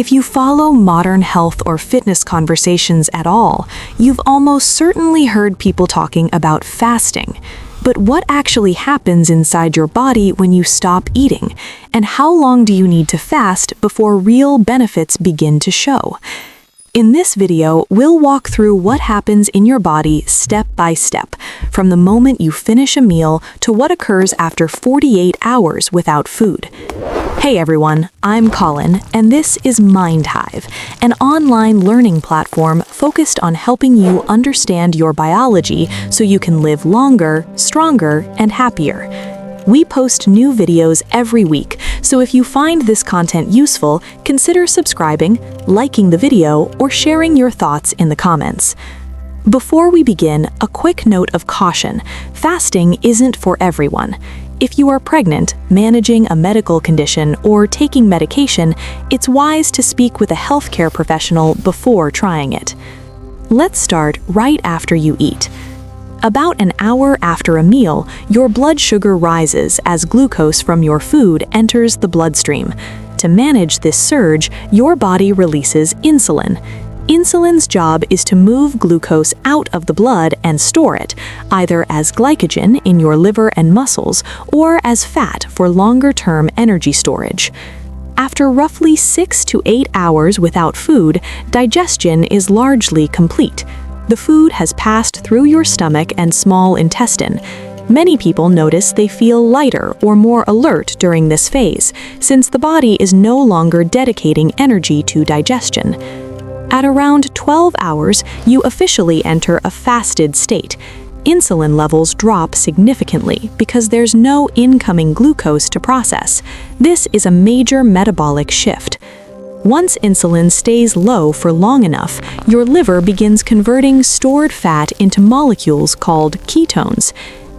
If you follow modern health or fitness conversations at all, you've almost certainly heard people talking about fasting. But what actually happens inside your body when you stop eating? And how long do you need to fast before real benefits begin to show? In this video, we'll walk through what happens in your body step by step, from the moment you finish a meal to what occurs after 48 hours without food. Hey everyone, I'm Colin, and this is MindHive, an online learning platform focused on helping you understand your biology so you can live longer, stronger, and happier. We post new videos every week, so if you find this content useful, consider subscribing, liking the video, or sharing your thoughts in the comments. Before we begin, a quick note of caution: fasting isn't for everyone. If you are pregnant, managing a medical condition, or taking medication, it's wise to speak with a healthcare professional before trying it. Let's start right after you eat. About an hour after a meal, your blood sugar rises as glucose from your food enters the bloodstream. To manage this surge, your body releases insulin. Insulin's job is to move glucose out of the blood and store it, either as glycogen in your liver and muscles or as fat for longer-term energy storage. After roughly 6 to 8 hours without food, digestion is largely complete. The food has passed through your stomach and small intestine. Many people notice they feel lighter or more alert during this phase, since the body is no longer dedicating energy to digestion. At around 12 hours, you officially enter a fasted state. Insulin levels drop significantly because there's no incoming glucose to process. This is a major metabolic shift. Once insulin stays low for long enough, your liver begins converting stored fat into molecules called ketones.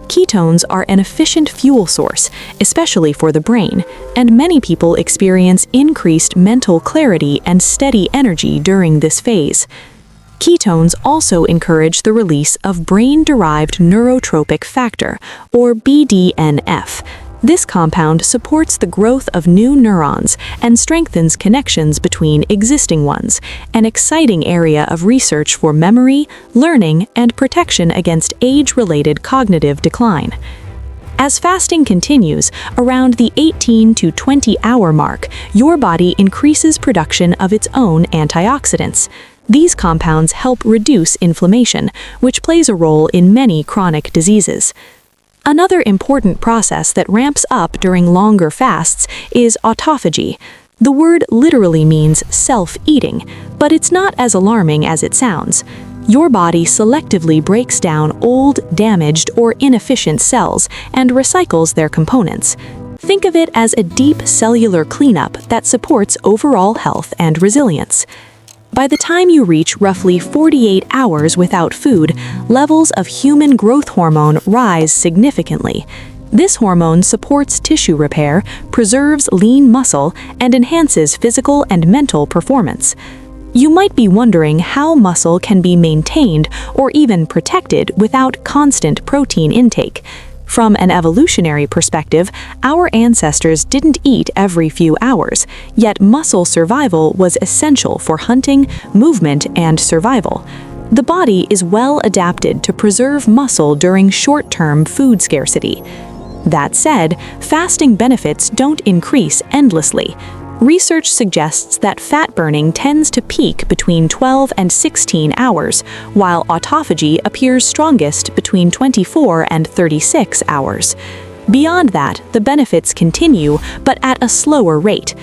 Ketones are an efficient fuel source, especially for the brain, and many people experience increased mental clarity and steady energy during this phase. Ketones also encourage the release of brain-derived neurotrophic factor, or BDNF. This compound supports the growth of new neurons and strengthens connections between existing ones, an exciting area of research for memory, learning, and protection against age-related cognitive decline. As fasting continues, around the 18 to 20-hour mark, your body increases production of its own antioxidants. These compounds help reduce inflammation, which plays a role in many chronic diseases. Another important process that ramps up during longer fasts is autophagy. The word literally means self-eating, but it's not as alarming as it sounds. Your body selectively breaks down old, damaged, or inefficient cells and recycles their components. Think of it as a deep cellular cleanup that supports overall health and resilience. By the time you reach roughly 48 hours without food, levels of human growth hormone rise significantly. This hormone supports tissue repair, preserves lean muscle, and enhances physical and mental performance. You might be wondering how muscle can be maintained or even protected without constant protein intake. From an evolutionary perspective, our ancestors didn't eat every few hours, yet muscle survival was essential for hunting, movement, and survival. The body is well adapted to preserve muscle during short-term food scarcity. That said, fasting benefits don't increase endlessly. Research suggests that fat burning tends to peak between 12 and 16 hours, while autophagy appears strongest between 24 and 36 hours. Beyond that, the benefits continue, but at a slower rate.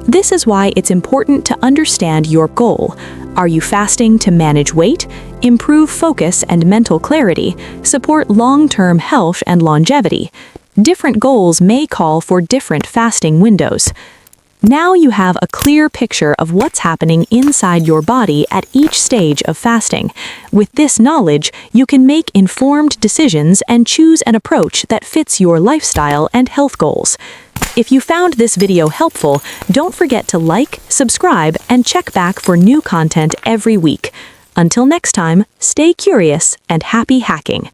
This is why it's important to understand your goal. Are you fasting to manage weight, improve focus and mental clarity, support long-term health and longevity? Different goals may call for different fasting windows. Now you have a clear picture of what's happening inside your body at each stage of fasting. With this knowledge, you can make informed decisions and choose an approach that fits your lifestyle and health goals. If you found this video helpful, don't forget to like, subscribe, and check back for new content every week. Until next time, stay curious and happy hacking.